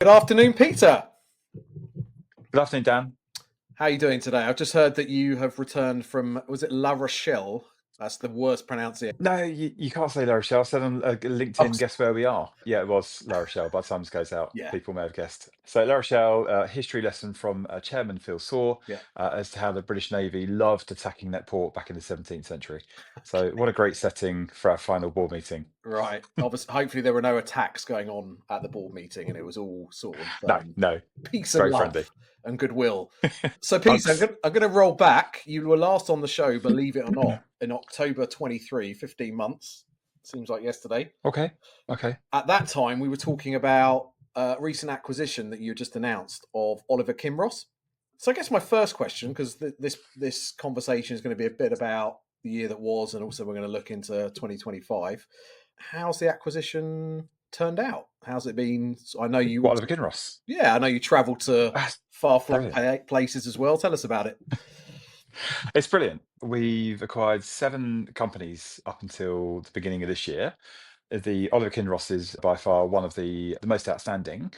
Good afternoon, Peter. Good afternoon, Dan. How are you doing today? I've just heard that you have returned from, was it La Rochelle? That's the worst pronunciation. No, you can't say La Rochelle. I said on Oh, LinkedIn, guess where we are? Yeah, it was La Rochelle. By the time this goes out, yeah, people may have guessed. So, La Rochelle, history lesson from Chairman Phil Saw yeah. as to how the British Navy loved attacking that port back in the 17th century. So, what a great setting for our final board meeting. Right. Obviously, hopefully there were no attacks going on at the board meeting, and it was all sort of No, no, peace and very friendly. love and goodwill. So, Peter, Hugs. I'm going to roll back. You were last on the show, believe it or not, in October 23, 15 months. Seems like yesterday. Okay, okay. At that time, we were talking about a recent acquisition that you just announced of Oliver Kinross. So I guess my first question, because this conversation is going to be a bit about the year that was, and also we're going to look into 2025. How's the acquisition turned out? How's it been? I know you What, also, Oliver Kinross? yeah, I know you travelled to That's far-flung brilliant. places as well. Tell us about it. It's brilliant. We've acquired 7 companies up until the beginning of this year. The Oliver Kinross is by far one of the most outstanding.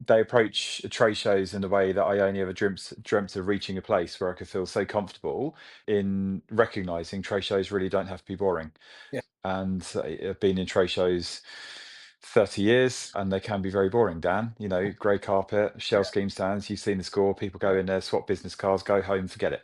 They approach trade shows in a way that I only ever dreamt of reaching a place where I could feel so comfortable in recognizing trade shows really don't have to be boring. Yeah, And I've been in trade shows 30 years and they can be very boring, Dan. You know, grey carpet, shell yeah, scheme stands, you've seen the score, people go yeah, in there, swap business cards, go home, forget it.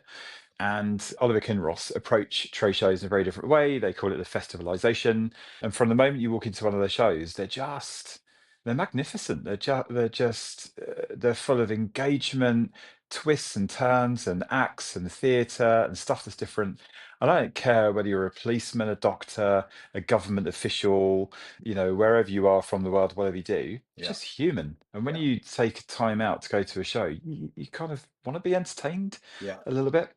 And Oliver Kinross approach trade shows in a very different way. They call it the festivalization. And from the moment you walk into one of their shows, they're magnificent. They're full of engagement, twists and turns, and acts and theatre and stuff that's different. And I don't care whether you're a policeman, a doctor, a government official, wherever you are from the world, whatever you do, you're yeah, just human. And when yeah, you take time out to go to a show, you kind of want to be entertained yeah, a little bit.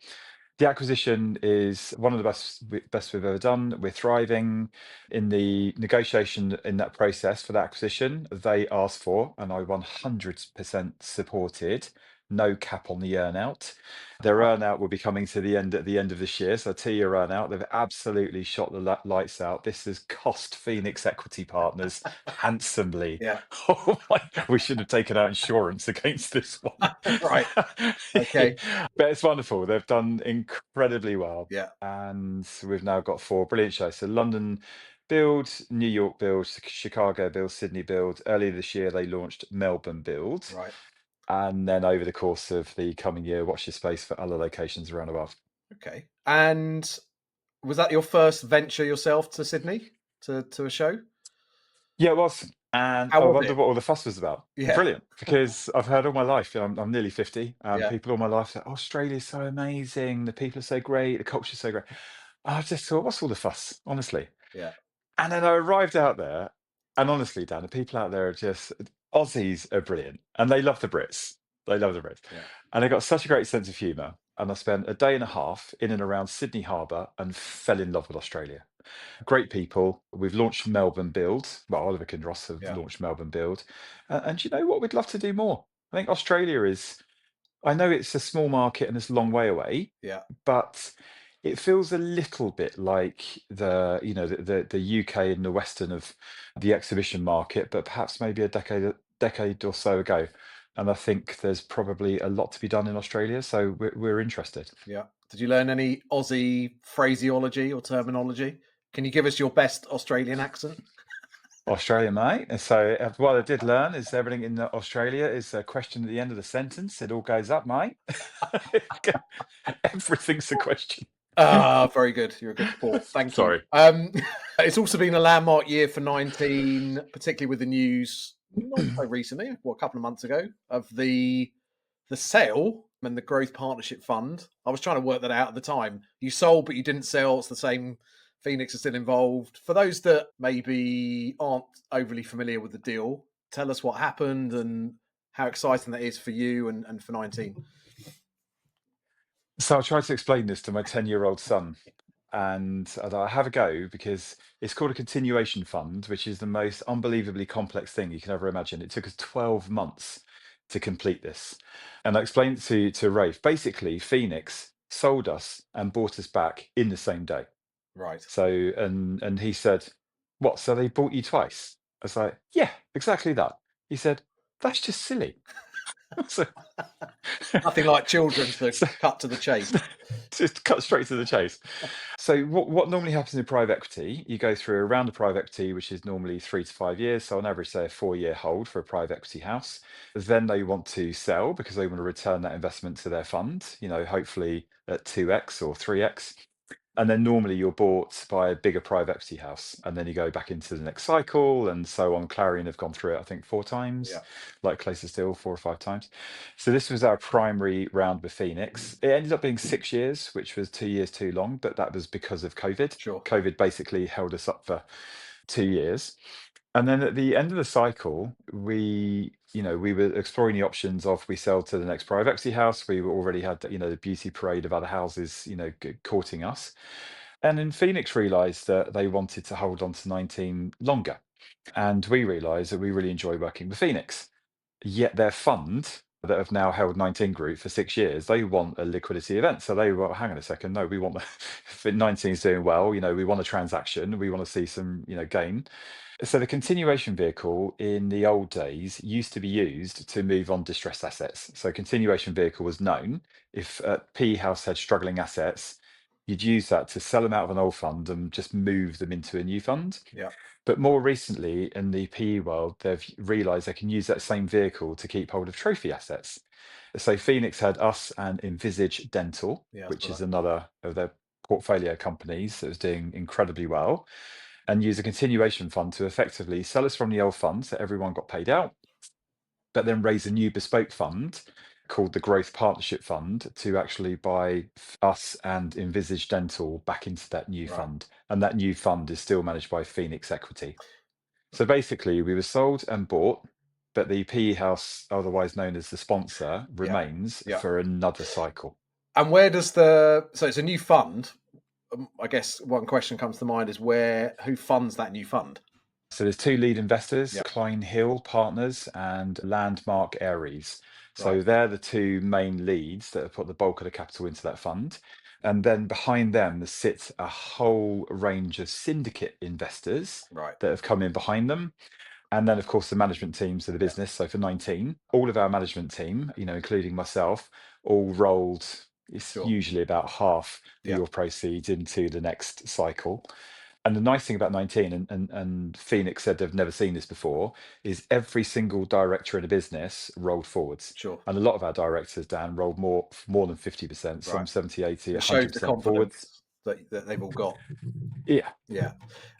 The acquisition is one of the best we've ever done. We're thriving in the negotiation in that process for the acquisition. They asked for, and I 100% supported, no cap on the earnout. Their earnout will be coming to the end at the end of this year. So, 2-year earnout. They've absolutely shot the lights out. This has cost Phoenix Equity Partners handsomely. yeah. Oh my, we should have taken out insurance against this one. Right. Okay. But it's wonderful. They've done incredibly well. Yeah. And we've now got 4 brilliant shows. So London build, New York build, Chicago build, Sydney build. Earlier this year, they launched Melbourne build. Right. And then over the course of the coming year, watch this space for other locations around the world. Okay. And was that your first venture yourself to Sydney to a show? Yeah, it was. And How I was wonder it? what all the fuss was about. Yeah. Brilliant, because I've heard all my life, I'm nearly 50, Yeah. people all my life say, Australia's so amazing, the people are so great, the culture's so great. I just thought, what's all the fuss, honestly? Yeah. And then I arrived out there, and honestly, Dan, the people out there are just Aussies are brilliant, and they love the Brits. They love the Brits, Yeah. and they got such a great sense of humour. And I spent a day and a half in and around Sydney Harbour and fell in love with Australia. Great people. We've launched Melbourne Build. Well, Oliver Kinross have Yeah. launched Melbourne Build, and you know what? We'd love to do more. I think Australia is. I know it's a small market and it's a long way away, Yeah. but it feels a little bit like the UK and the Western of the exhibition market, but perhaps maybe a decade or so ago. And I think there's probably a lot to be done in Australia, so we're interested. Yeah. Did you learn any Aussie phraseology or terminology? Can you give us your best Australian accent? Australia, mate. And so what I did learn is everything in Australia is a question at the end of the sentence. It all goes up, mate. Everything's a question. Ah, very good. You're a good sport. Thank you. Sorry. It's also been a landmark year for 19, particularly with the news not so recently, well, a couple of months ago, of the sale and the growth partnership fund. I was trying to work that out at the time. You sold, but you didn't sell. It's the same. Phoenix is still involved. For those that maybe aren't overly familiar with the deal, tell us what happened and how exciting that is for you and for 19. So I tried to explain this to my 10-year-old son, and I thought, have a go because it's called a continuation fund, which is the most unbelievably complex thing you can ever imagine. It took us 12 months to complete this. And I explained it to Rafe. Basically, Phoenix sold us and bought us back in the same day. Right. So, and he said, "What? So they bought you twice?" I was like, "Yeah, exactly that." He said, That's just silly. So, Nothing like children to so cut to the chase. just cut straight to the chase. So what normally happens in private equity, you go through a round of private equity, which is normally 3 to 5 years. So on average, say a 4 year hold for a private equity house. Then they want to sell because they want to return that investment to their fund, hopefully at 2x or 3x. And then normally you're bought by a bigger private equity house, and then you go back into the next cycle, and so on. Clarion have gone through it, I think, 4 times, Yeah, like Closer Still, 4 or 5 times. So this was our primary round with Phoenix. It ended up being 6 years, which was 2 years too long, but that was because of COVID. sure. COVID basically held us up for 2 years. And then at the end of the cycle, we were exploring the options of we sell to the next private equity house. We already had, the beauty parade of other houses, courting us. And then Phoenix realized that they wanted to hold on to 19 longer. And we realized that we really enjoy working with Phoenix. Yet their fund that have now held 19 Group for 6 years, they want a liquidity event. So they were, hang on a second, no, we want if 19 is doing well, we want a transaction, we want to see some, gain. So the continuation vehicle in the old days used to be used to move on distressed assets. So continuation vehicle was known if a PE house had struggling assets, you'd use that to sell them out of an old fund and just move them into a new fund. Yeah, But more recently in the PE world, they've realized they can use that same vehicle to keep hold of trophy assets. So Phoenix had us and Envisage Dental, yeah, I which saw is that. another of their portfolio companies that was doing incredibly well, and use a continuation fund to effectively sell us from the old fund so everyone got paid out, but then raise a new bespoke fund called the Growth Partnership Fund to actually buy us and Envisage Dental back into that new Right. fund. And that new fund is still managed by Phoenix Equity. So basically, we were sold and bought, but the PE house, otherwise known as the sponsor, Yeah, remains yeah. for another cycle. And where does so it's a new fund. I guess one question comes to mind is who funds that new fund? So there's two lead Yeah, investors, Klein Hill Partners and Landmark Ares. right, So they're the two main leads that have put the bulk of the capital into that fund. And then behind them there sits a whole range of syndicate investors right. that have come in behind them. And then, of course, the management teams of the Yeah, business. So for 19, all of our management team, including myself, all rolled. It's sure. usually about half Yeah, your proceeds into the next cycle. And the nice thing about 19, and Phoenix said they've never seen this before, is every single director in a business rolled forwards. sure. And a lot of our directors, Dan, rolled more than 50%, Right. some 70, 80, So it shows the 100% forwards. confidence that they've all got. Yeah. Yeah.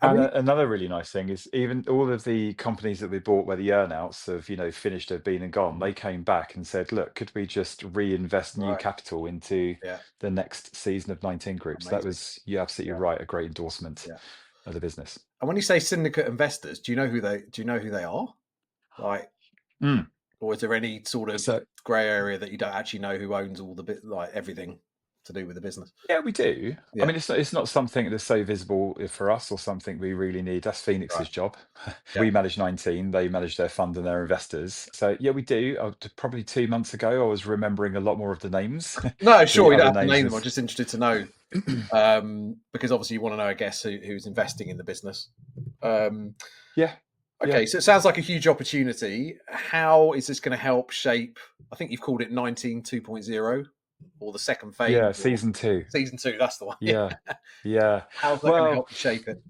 And And when you, another really nice thing is even all of the companies that we bought where the earnouts have, finished, have been and gone, Mhm. they came back and said, look, could we just reinvest new Right. capital into Yeah. the next season of 19 groups? That Amazing. was, you're absolutely Yeah. right, a great endorsement Yeah. of the business. And when you say syndicate investors, do you know who they are? Like, Mm. or is there any sort of So grey area that you don't actually know who owns all the bit, like everything to do with the business? yeah, we do. I Yeah. mean, it's not something that's so visible for us or something we really need. That's Right. Phoenix's job. Yeah. We manage 19, they manage their fund and their investors. So yeah, we do. Probably 2 months ago, I was remembering a lot more of the names. No, The sure. You don't other have to names name them. I'm is just interested to know because obviously you want to know, I guess, who's investing in the business. Um, yeah, yeah. okay, so it sounds like a huge opportunity. How is this going to help shape? I think you've called it 19 2.0 or the second phase Yeah, or season two. season two. That's the one. Yeah, yeah. How's that going to Well, help you shape it?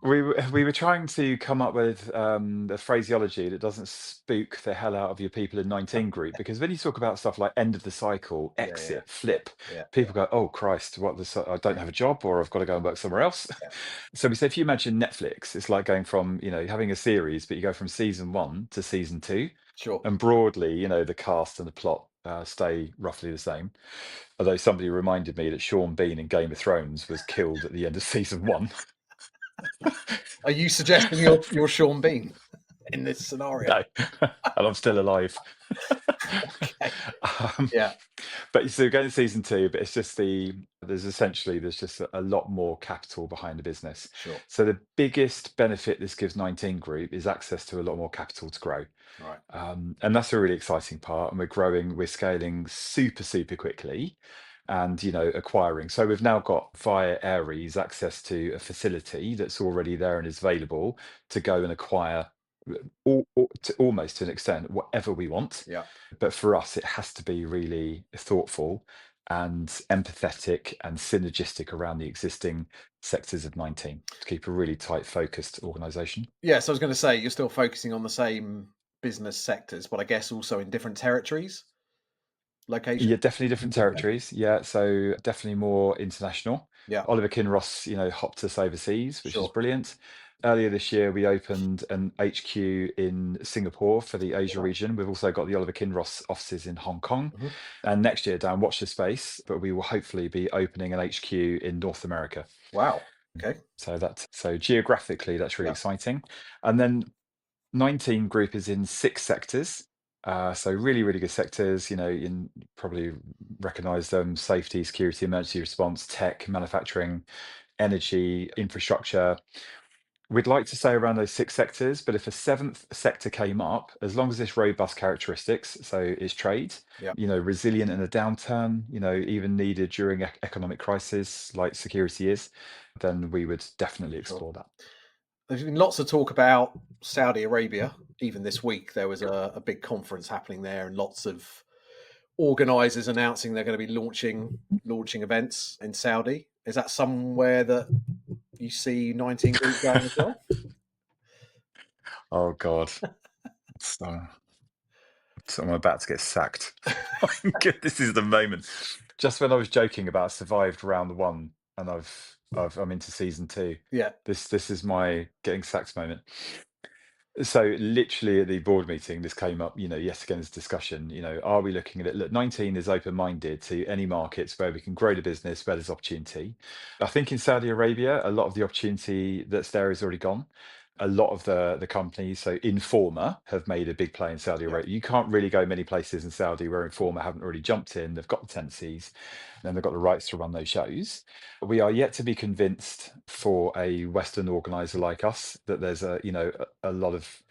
we were trying to come up with a phraseology that doesn't spook the hell out of your people in 19 group, because when you talk about stuff like end of the cycle, Yeah, yeah, exit, flip, yeah, people go, "Oh Christ, I don't have a job, or I've got to go and work somewhere else." yeah. So we said, if you imagine Netflix, it's like going from having a series, but you go from season one to season two, Sure. and broadly, the cast and the plot stay roughly the same. Although somebody reminded me that Sean Bean in Game of Thrones was killed at the end of season one. Are you suggesting you're Sean Bean in this scenario? No, and I'm still alive. Okay. um, Yeah. but so going to season two, but it's just there's just a lot more capital behind the business. Sure. So the biggest benefit this gives 19 Group is access to a lot more capital to grow. Right. And that's a really exciting part. And we're scaling super, super quickly and, acquiring. So we've now got via Ares access to a facility that's already there and is available to go and acquire almost to an extent, whatever we want. Yeah. But for us, it has to be really thoughtful and empathetic and synergistic around the existing sectors of 19 to keep a really tight, focused organization. Yes, I was going to say you're still focusing on the same business sectors, but I guess also in different territories, location. Yeah, definitely different Okay. territories. Yeah, so definitely more international. Yeah, Oliver Kinross, hopped us overseas, which is sure. brilliant. Earlier this year, we opened an HQ in Singapore for the Asia Wow. region. We've also got the Oliver Kinross offices in Hong Kong. Mhm. And next year, Dan, watch the space, but we will hopefully be opening an HQ in North America. Wow. Okay. So geographically, that's really Yeah. exciting. And then 19 group is in 6 sectors. So really, really good sectors. You probably recognize them: safety, security, emergency response, tech, manufacturing, energy, infrastructure. We'd like to say around those 6 sectors, but if a seventh sector came up, as long as it's robust characteristics, so is trade, Yeah. resilient in a downturn, even needed during economic crisis like security is, then we would definitely Sure. explore that. There's been lots of talk about Saudi Arabia. Even this week, there was a big conference happening there, and lots of organisers announcing they're going to be launching events in Saudi. Is that somewhere that you see 19 Group going as well? Oh God. So, so I'm about to get sacked. I'm good. This is the moment. Just when I was joking about I survived round one and I'm into season two. Yeah. This is my getting sacked moment. So literally at the board meeting, this came up, yet again as discussion, are we looking at it? Look, 19 is open-minded to any markets where we can grow the business, where there's opportunity. I think in Saudi Arabia, a lot of the opportunity that's there is already gone. A lot of the companies, so Informa have made a big play in Saudi Yeah. Arabia. You can't really go many places in Saudi where Informa haven't already jumped in. They've got the tenancies and they've got the rights to run those shows. We are yet to be convinced for a Western organizer like us that there's a lot of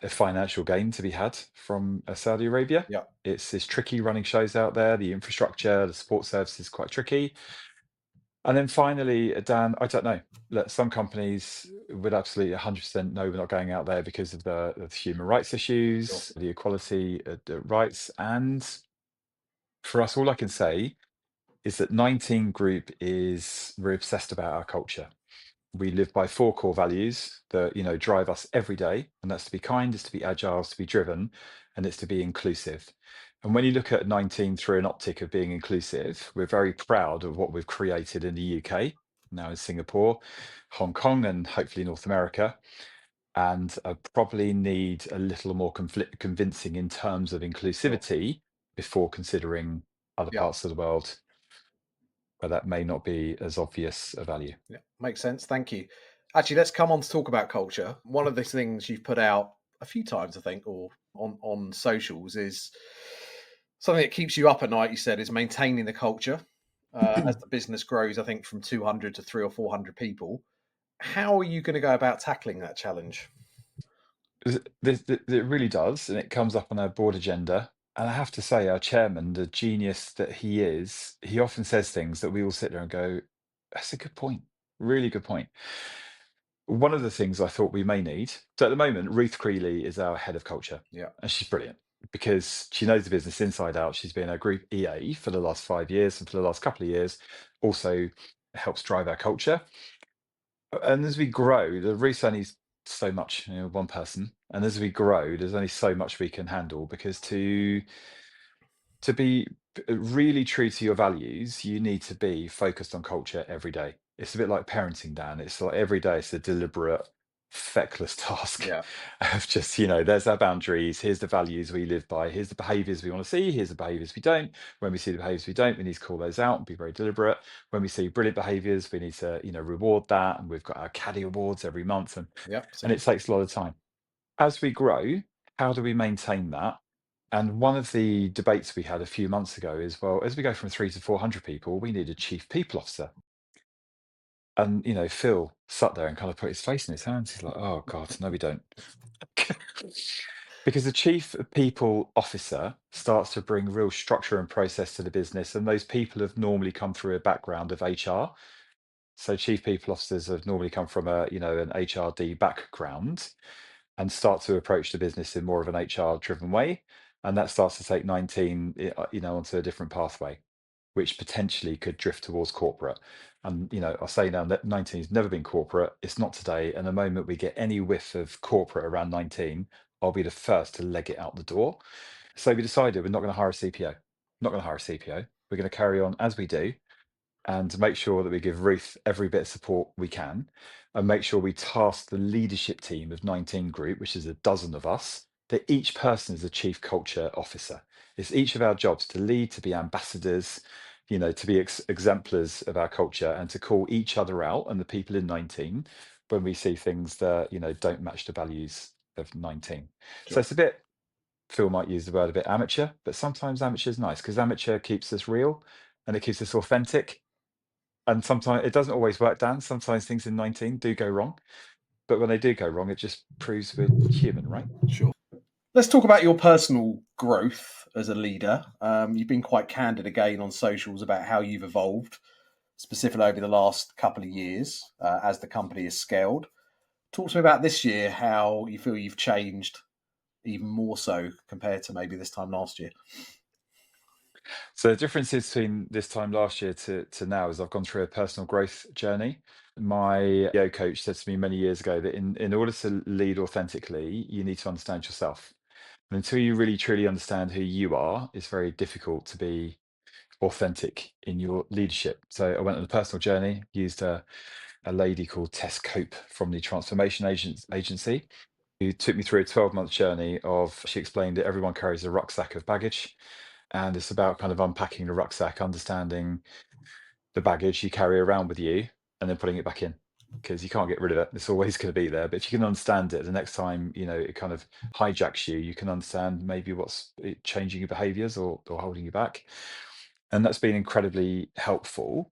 a financial gain to be had from Saudi Arabia. Yeah. It's tricky running shows out there. The infrastructure, the support service is quite tricky. And then finally, Dan, I don't know. Look, some companies would absolutely 100% know we're not going out there because of the human rights Sure. issues, the equality the rights. And for us, all I can say is that 19 Group we're obsessed about our culture. We live by 4 core values that drive us every day, and that's to be kind, it's to be agile, it's to be driven, and it's to be inclusive. And when you look at 19 through an optic of being inclusive, we're very proud of what we've created in the UK, now in Singapore, Hong Kong, and hopefully North America. And probably need a little more convincing in terms of Sure. inclusivity before considering other Yeah. parts of the world where that may not be as obvious a value. Yeah. Makes sense. Thank you. Actually, let's come on to talk about culture. One of the things you've put out a few times, I think, or on socials, is something that keeps you up at night. You said is maintaining the culture as the business grows. I think from 200 to 300 or 400 people. How are you going to go about tackling that challenge? It really does, and it comes up on our board agenda. And I have to say, our chairman, the genius that he is, he often says things that we all sit there and go, "That's a good point, really good point." One of the things I thought we may need. So at the moment, Ruth Creeley is our head of culture, Yeah. and she's brilliant because she knows the business inside out. She's been our group EA for the last 5 years, and for the last couple of years, also helps drive our culture. And as we grow, the Reese only so much, one person. And as we grow, there's only so much we can handle because to be really true to your values, you need to be focused on culture every day. It's a bit like parenting, Dan. It's like every day it's a deliberate, feckless task Yeah. of just, there's our boundaries. Here's the values we live by. Here's the behaviors we want to see. Here's the behaviors we don't. When we see the behaviors we don't, we need to call those out and be very deliberate. When we see brilliant behaviors, we need to, reward that. And we've got our KADI Awards every month, Yeah. and it takes a lot of time. As we grow, how do we maintain that? And one of the debates we had a few months ago is, well, as we go from 3 to 400 people, we need a chief people officer. And Phil sat there and kind of put his face in his hands. He's like, "Oh God, no, we don't," because the chief people officer starts to bring real structure and process to the business, and those people have normally come through a background of HR. So chief people officers have normally come from an HRD background. and start to approach the business in more of an HR driven way. And that starts to take 19, onto a different pathway, which potentially could drift towards corporate. And, I'll say now that 19 has never been corporate. It's not today. And the moment we get any whiff of corporate around 19, I'll be the first to leg it out the door. So we decided we're not going to hire a CPO. Not going to hire a CPO. We're going to carry on as we do and make sure that we give Ruth every bit of support we can and make sure we task the leadership team of 19 Group, which is a dozen of us, that each person is a chief culture officer. It's each of our jobs to lead, to be ambassadors, to be exemplars of our culture and to call each other out and the people in 19 when we see things that, don't match the values of 19. So Sure. it's a bit, Phil might use the word a bit amateur, but sometimes amateur is nice because amateur keeps us real and it keeps us authentic, and sometimes it doesn't always work, Dan. Sometimes things in 19 do go wrong. But when they do go wrong, it just proves we're human, right? Sure. Let's talk about your personal growth as a leader. You've been quite candid again on socials about how you've evolved, specifically over the last couple of years as the company has scaled. Talk to me about this year, how you feel you've changed even more so compared to maybe this time last year. So the differences between this time last year to now is I've gone through a personal growth journey. My yo coach said to me many years ago that in order to lead authentically, you need to understand yourself. And until you really truly understand who you are, it's very difficult to be authentic in your leadership. So I went on a personal journey, used a lady called Tess Cope from the Transformation Agency, who took me through a 12-month journey of, she explained that everyone carries a rucksack of baggage. And it's about kind of unpacking the rucksack, understanding the baggage you carry around with you, and then putting it back in. Because you can't get rid of it. It's always going to be there. But if you can understand it, the next time, it kind of hijacks you, you can understand maybe what's changing your behaviors or holding you back. And that's been incredibly helpful.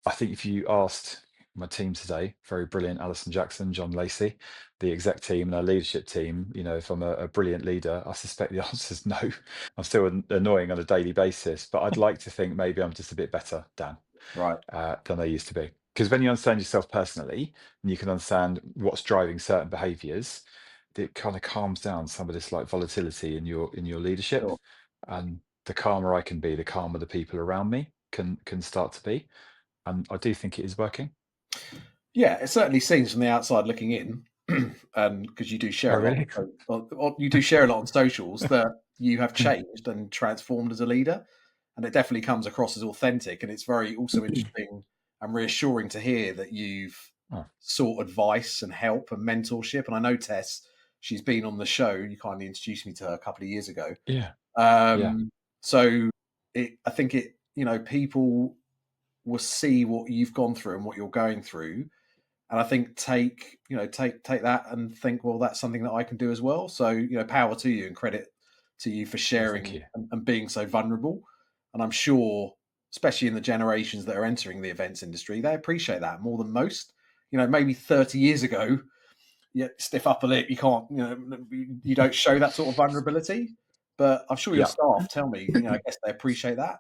I think if you asked my team today, very brilliant, Alison Jackson, John Lacey, the exec team and our leadership team, if I'm a brilliant leader, I suspect the answer is no. I'm still annoying on a daily basis, but I'd like to think maybe I'm just a bit better, Dan, Right. than I used to be. Because when you understand yourself personally and you can understand what's driving certain behaviors, it kind of calms down some of this like volatility in your leadership. Sure. And the calmer I can be, the calmer the people around me can start to be. And I do think it is working. Yeah, it certainly seems from the outside looking in, and because you do Oh, share a lot, really? you do share a lot on socials that you have changed and transformed as a leader, and it definitely comes across as authentic. And it's very also interesting and reassuring to hear that you've Oh, sought advice and help and mentorship. And I know Tess; she's been on the show. You kindly introduced me to her a couple of years ago. yeah, yeah, So I think people will see what you've gone through and what you're going through, and I think take that and think, well, that's something that I can do as well. So power to you and credit to you for well, thank sharing you. and being so vulnerable. And I'm sure, especially in the generations that are entering the events industry, they appreciate that more than most. Maybe 30 years ago, yeah, stiff upper lip, you can't, you don't show that sort of vulnerability. But I'm sure your Yeah. staff tell me, I guess they appreciate that.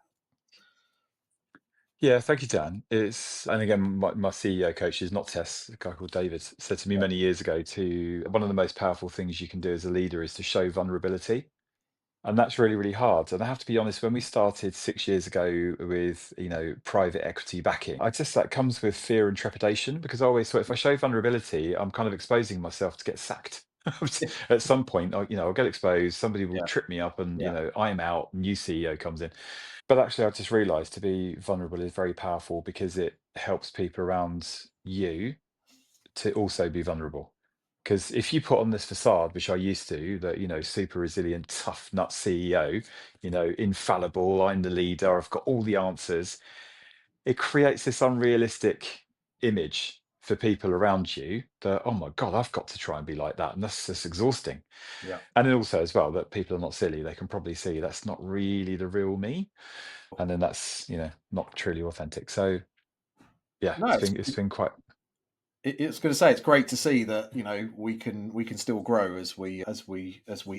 Yeah, thank you, Dan. And again, my CEO coach is not Tess, a guy called David, said to me many years ago to one of the most powerful things you can do as a leader is to show vulnerability. And that's really, really hard. And I have to be honest, when we started 6 years ago with, private equity backing, I just that comes with fear and trepidation because I always thought if I show vulnerability, I'm kind of exposing myself to get sacked. At some point, I'll get exposed, somebody will Yeah, trip me up and, yeah, I'm out, new CEO comes in. But actually, I just realized to be vulnerable is very powerful because it helps people around you to also be vulnerable. Because if you put on this facade, which I used to, that, super resilient, tough nut CEO, infallible, I'm the leader, I've got all the answers, it creates this unrealistic image for people around you that, oh my God, I've got to try and be like that. And that's just exhausting. yeah. And then also, as well, that people are not silly. They can probably see that's not really the real me. And then that's, not truly authentic. So yeah, No, it's been quite, it's going to say it's great to see that we can still grow as we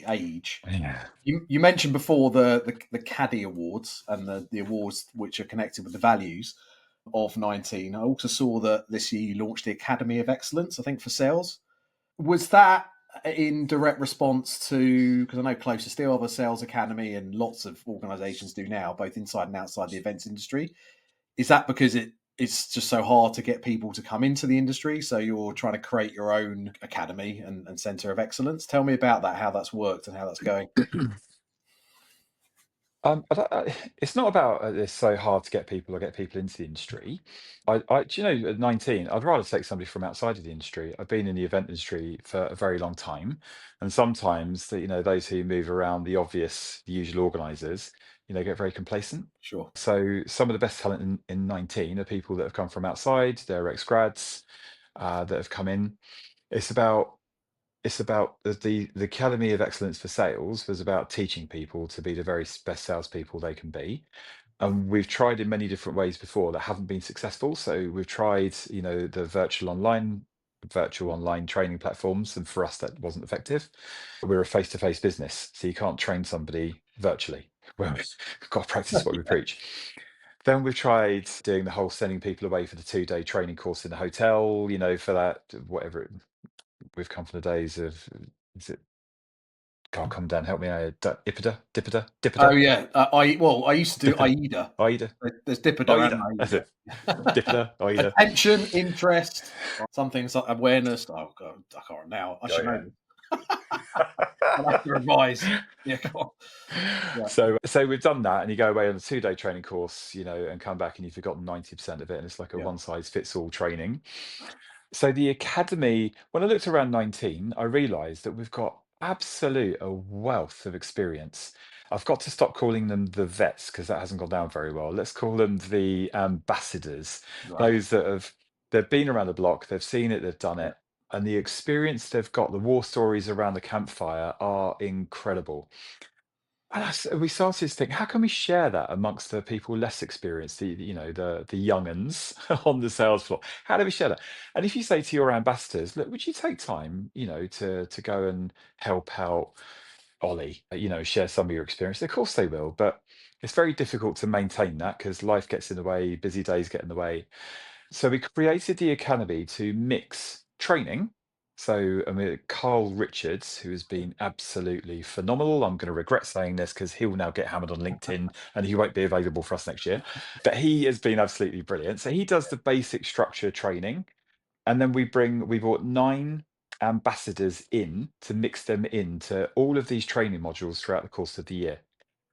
age. yeah. You mentioned before the KADI Awards and the awards which are connected with the values of 19. I also saw that this year you launched the Academy of Excellence, I think, for sales. Was that in direct response to, because I know Closer still have a sales academy, and lots of organisations do now, both inside and outside the events industry. Is that because it's just so hard to get people to come into the industry, so you're trying to create your own academy and centre of excellence? Tell me about that, how that's worked and how that's going. It's not about it's so hard to get people or get people into the industry. Do you know, at 19, I'd rather take somebody from outside of the industry. I've been in the event industry for a very long time, and sometimes those who move around the obvious, the usual organisers, get very complacent. Sure. So some of the best talent in 19 are people that have come from outside. They're ex-grads that have come in. It's about the Academy of Excellence for Sales was about teaching people to be the very best salespeople they can be. And we've tried in many different ways before that haven't been successful. So we've tried, the virtual online training platforms, and for us that wasn't effective. We're a face-to-face business, so you can't train somebody virtually. Well, we've got to practice what we preach. Then we've tried doing the whole sending people away for the 2-day training course in a hotel, for that, whatever. We've come from the days of, is it, God, come down, help me out. Oh Dipida. yeah, I used to do Dipida. AIDA. Aida. There's Dipida and Aida. That's AIDA. it. Dipida. Aida. Attention, interest, something like awareness. Oh god, I can't remember now. I Oh, should know yeah. this. I'll have to revise. Yeah, come on. Yeah, So we've done that, and you go away on a 2-day training course, and come back and you've forgotten 90% of it, and it's like a yeah, one-size-fits-all training. So the academy, when I looked around 19, I realized that we've got absolute a wealth of experience. I've got to stop calling them the vets because that hasn't gone down very well. Let's call them the ambassadors, right. those that they've been around the block, they've seen it, they've done Yeah, it, and the experience they've got, the war stories around the campfire are incredible. And we started to think, how can we share that amongst the people less experienced, the young uns on the sales floor? How do we share that? And if you say to your ambassadors, look, would you take time, to go and help out Ollie, share some of your experience? Of course they will, but it's very difficult to maintain that because life gets in the way, busy days get in the way. So we created the academy to mix training. So I mean, Carl Richards, who has been absolutely phenomenal. I'm going to regret saying this because he'll now get hammered on LinkedIn and he won't be available for us next year. But he has been absolutely brilliant. So he does the basic structure training, and then we brought 9 ambassadors in to mix them into all of these training modules throughout the course of the year.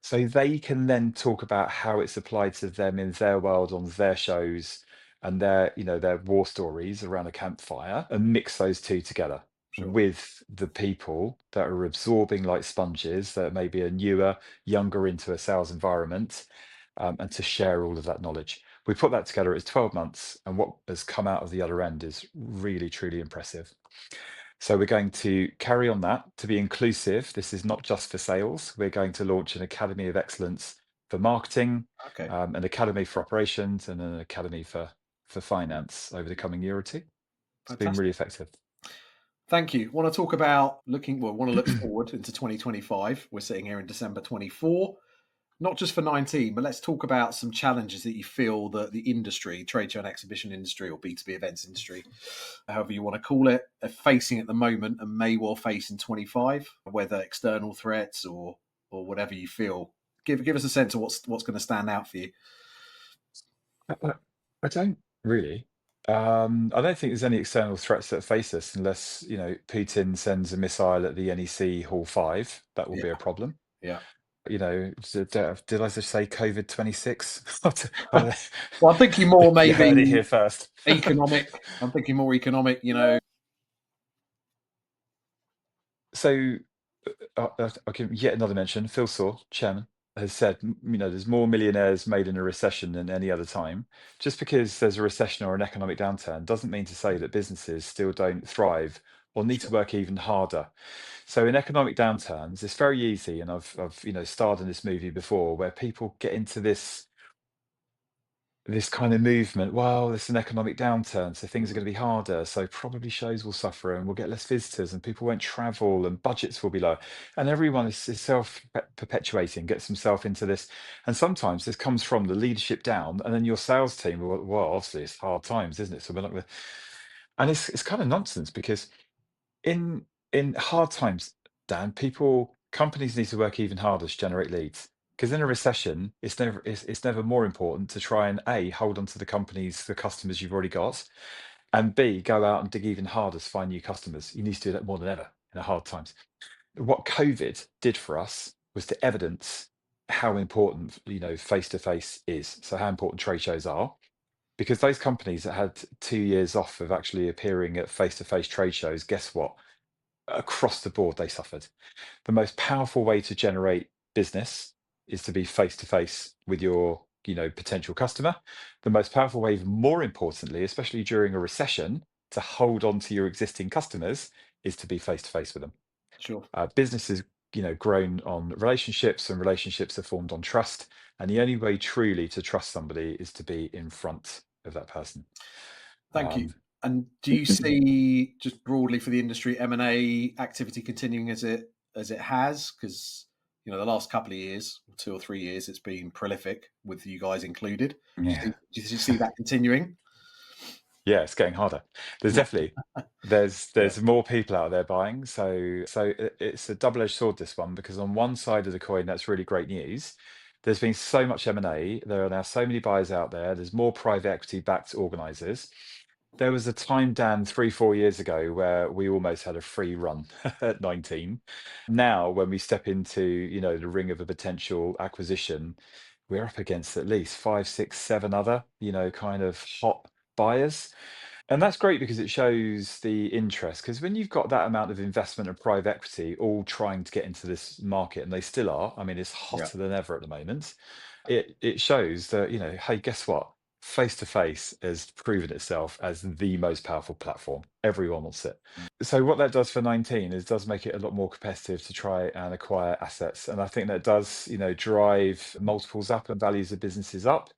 So they can then talk about how it's applied to them in their world, on their shows, and their war stories around a campfire, and mix those two together sure. with the people that are absorbing like sponges that maybe are newer, younger into a sales environment, and to share all of that knowledge. We put that together. It's 12 months, and what has come out of the other end is really, truly impressive. So we're going to carry on that to be inclusive. This is not just for sales. We're going to launch an Academy of Excellence for marketing, Okay, an Academy for operations, and an Academy for finance over the coming year or two. It's been really fantastic. effective. Thank you. Want to talk about want to look forward into 2025. We're sitting here in December 24, not just for 19, but let's talk about some challenges that you feel that the industry, trade show and exhibition industry, or B2B events industry, however you want to call it, are facing at the moment and may well face in 25, whether external threats or whatever you feel. Give us a sense of what's going to stand out for you. I I don't really. I don't think there's any external threats that face us unless, Putin sends a missile at the NEC Hall 5. That will Yeah, be a problem. yeah. Did I just say COVID 26? Well, I'm thinking more You heard it maybe here first. economic. I'm thinking more economic. So I'll give yet another mention. Phil Saw, chairman, has said, there's more millionaires made in a recession than any other time. Just because there's a recession or an economic downturn doesn't mean to say that businesses still don't thrive or need to Sure. work even harder. So in economic downturns, it's very easy, and I've starred in this movie before, where people get into this kind of movement. Well, it's an economic downturn, so things are going to be harder. So probably shows will suffer, and we'll get less visitors, and people won't travel, and budgets will be low. And everyone is self-perpetuating, gets themselves into this. And sometimes this comes from the leadership down, and then your sales team. Well, obviously it's hard times, isn't it? So we're not going to. And it's kind of nonsense because in in hard times, Dan, companies need to work even harder to generate leads. Because in a recession, it's never more important to try and A, hold on to the customers you've already got, and B, go out and dig even harder to find new customers. You need to do that more than ever in the hard times. What COVID did for us was to evidence how important, face to face is. So how important trade shows are. Because those companies that had 2 years off of actually appearing at face to face trade shows, guess what? Across the board, they suffered. The most powerful way to generate business is to be face to face with your, potential customer. The most powerful way, even more importantly, especially during a recession, to hold on to your existing customers is to be face to face with them. Sure. Businesses, grown on relationships, and relationships are formed on trust. And the only way truly to trust somebody is to be in front of that person. Thank you. Um, And do you see, just broadly for the industry, M&A activity continuing as it has? Because the last couple of years, 2 or 3 years, it's been prolific with you guys included. yeah. Do you see that continuing? Yeah, it's getting harder. There's definitely Yeah, there's more people out there buying. It's a double-edged sword, this one, because on one side of the coin, that's really great news. There's been so much M&A. There are now so many buyers out there. There's more private equity backed organizers. There was a time, Dan, 3, 4 years ago where we almost had a free run at 19. Now, when we step into, the ring of a potential acquisition, we're up against at least 5, 6, 7 other, kind of hot buyers. And that's great because it shows the interest. Because when you've got that amount of investment and private equity all trying to get into this market, and they still are, I mean, it's yeah, hotter than ever at the moment. It shows that, hey, guess what? Face to face has proven itself as the most powerful platform. Everyone wants it. So what that does for 19 is does make it a lot more competitive to try and acquire assets. And I think that does, drive multiples up and values of businesses up.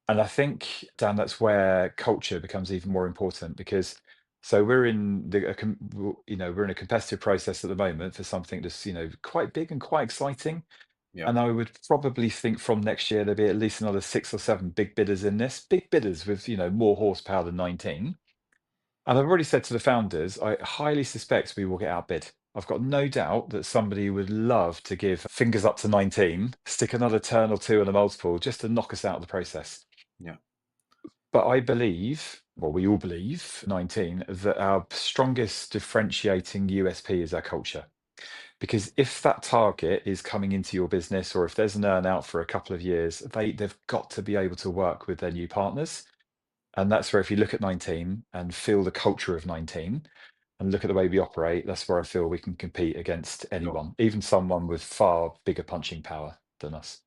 And I think, Dan, that's where culture becomes even more important because so we're in we're in a competitive process at the moment for something that's quite big and quite exciting. yeah. And I would probably think from next year there'll be at least another 6 or 7 big bidders in this, big bidders with more horsepower than 19. And I've already said to the founders, I highly suspect we will get outbid. I've got no doubt that somebody would love to give fingers up to 19, stick another turn or two on a multiple just to knock us out of the process. Yeah. But I believe, well, we all believe, 19, that our strongest differentiating USP is our culture. Because if that target is coming into your business or if there's an earn out for a couple of years, they've got to be able to work with their new partners. And that's where if you look at 19 and feel the culture of 19 and look at the way we operate, that's where I feel we can compete against Sure. anyone, even someone with far bigger punching power than us.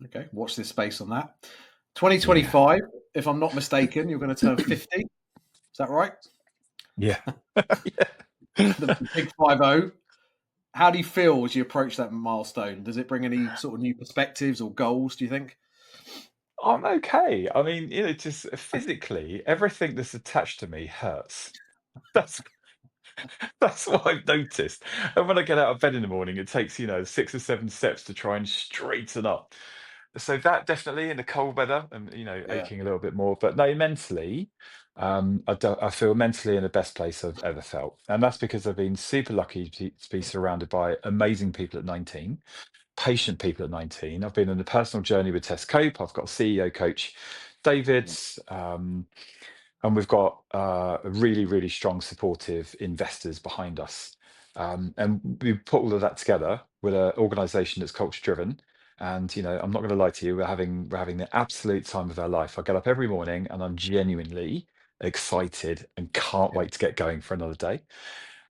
Okay. Watch this space on that. Yeah. 2025, if I'm not mistaken, you're going to turn 50. Is that right? Yeah. Yeah. The big 50. How do you feel as you approach that milestone? Does it bring any sort of new perspectives or goals, do you think? I'm okay. I mean, just physically, everything that's attached to me hurts. That's that's what I've noticed. And when I get out of bed in the morning, it takes, 6 or 7 steps to try and straighten up. So that definitely in the cold weather and Yeah. aching a little bit more. But no, mentally, I feel mentally in the best place I've ever felt. And that's because I've been super lucky to be surrounded by amazing people at 19, patient people at 19. I've been on a personal journey with Tess Cope. I've got CEO coach David. Yeah. And we've got really, really strong supportive investors behind us. And we put all of that together with an organization that's culture driven. And I'm not going to lie to you, we're having the absolute time of our life. I get up every morning and I'm genuinely excited and can't Yeah. wait to get going for another day.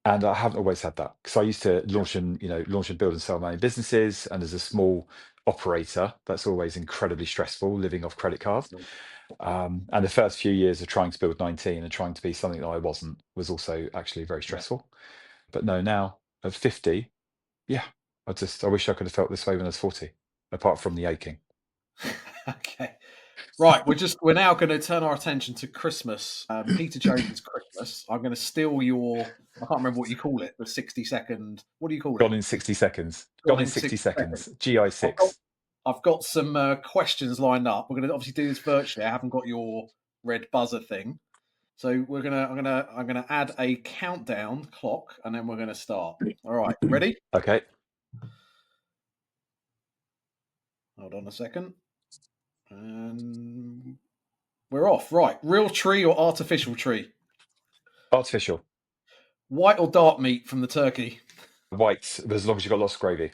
And I haven't always had that because I used to Yeah. launch and build and sell my own businesses. And as a small operator, that's always incredibly stressful, living off credit cards. Sure. And the first few years of trying to build 19 and trying to be something that I wasn't was also actually very Yeah. stressful. But no, now at 50, yeah, I wish I could have felt this way when I was 40, apart from the aching. Okay. Right. We're now going to turn our attention to Christmas. Peter Jones's Christmas. I'm going to steal your. I can't remember what you call it. The 60-second. What do you call Gone it? in 60 seconds. Gone Gone in in 60 60 seconds. seconds. I've got GI6. I've got some questions lined up. We're going to obviously do this virtually. I haven't got your red buzzer thing. So I'm gonna add a countdown clock, and then we're gonna start. All right, ready? Okay. Hold on a second, and we're off. Right, real tree or artificial tree? Artificial. White or dark meat from the turkey? White, as long as you've got lots of gravy.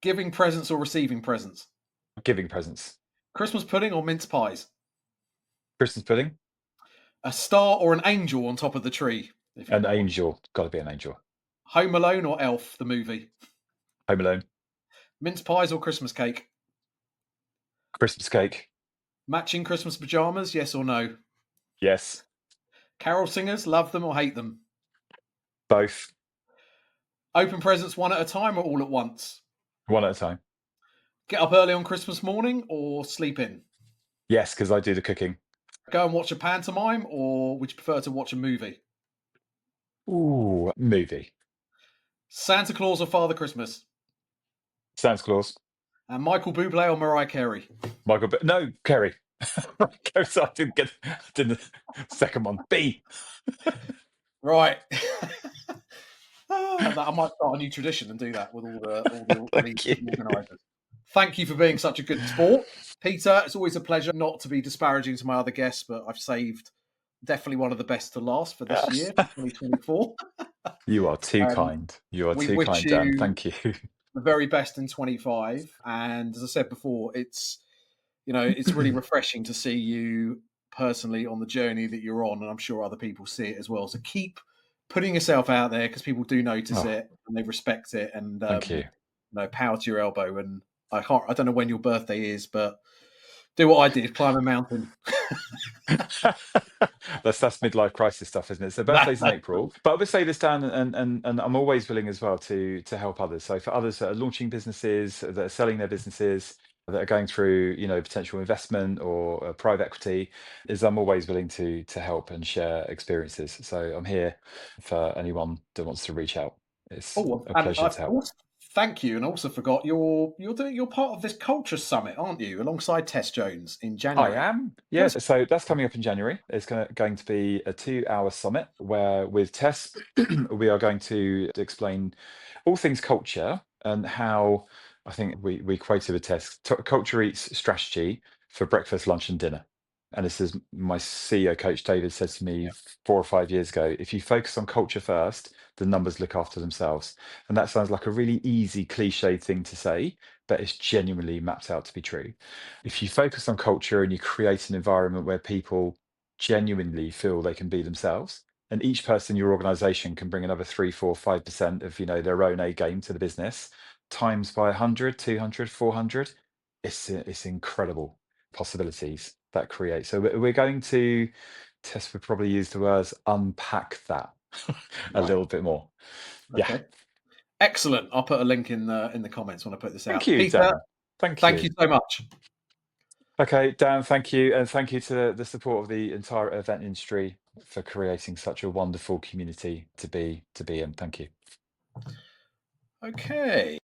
Giving presents or receiving presents? Giving presents. Christmas pudding or mince pies? Christmas pudding. A star or an angel on top of the tree, if you've An got one. angel. Got to be an angel. Home Alone or Elf, the movie? Home Alone. Mince pies or Christmas cake? Christmas cake. Matching Christmas pajamas, yes or no? Yes. Carol singers, love them or hate them? Both. Open presents one at a time or all at once? One at a time. Get up early on Christmas morning or sleep in? Yes, because I do the cooking. Go and watch a pantomime or would you prefer to watch a movie? Ooh, movie. Santa Claus or Father Christmas? Santa Claus. And Michael Bublé or Mariah Carey? Michael. No, Kerry. So I did the second one. B. Right. I might start a new tradition and do that with all the Thank you. organisers. Thank you for being such a good sport, Peter. It's always a pleasure. Not to be disparaging to my other guests, but I've saved definitely one of the best to last for this year, 2024. You are too Um, kind. You are we too wish kind, Dan. you Thank you. the very best in 25. And as I said before, it's really refreshing to see you personally on the journey that you're on, and I'm sure other people see it as well. So keep putting yourself out there because people do notice Oh, it and they respect it. And thank you. power to your elbow. And I don't know when your birthday is, but do what I did: climb a mountain. That's midlife crisis stuff, isn't it? So birthday's in April, but I would say this, Dan, and I'm always willing as well to help others. So for others that are launching businesses, that are selling their businesses, that are going through potential investment or private equity, is I'm always willing to help and share experiences. So I'm here for anyone that wants to reach out. It's Oh, a and pleasure I've to help. also thank you, and also forgot you're part of this culture summit, aren't you? Alongside Tess Jones in I January. am. Tell Yes. us- So that's coming up in January. It's going to be a 2-hour summit where, with Tess, we are going to explain all things culture and how I think we quoted with Tess, culture eats strategy for breakfast, lunch, and dinner. And this is my CEO coach, David, said to me 4 or 5 years ago, if you focus on culture first, the numbers look after themselves. And that sounds like a really easy, cliche thing to say, but it's genuinely mapped out to be true. If you focus on culture and you create an environment where people genuinely feel they can be themselves, and each person in your organization can bring another 3, 4, 5% of their own A game to the business, times by 100, 200, 400, it's incredible possibilities that create. So we're going to, Tess would probably use the words, unpack that a Right. little bit more. Yeah. Okay. Excellent. I'll put a link in the comments when I put this Thank out. you, Peter, Dan. Thank thank you. you so much. Okay, Dan, thank you. And thank you to the support of the entire event industry for creating such a wonderful community to be in. Thank you. Okay.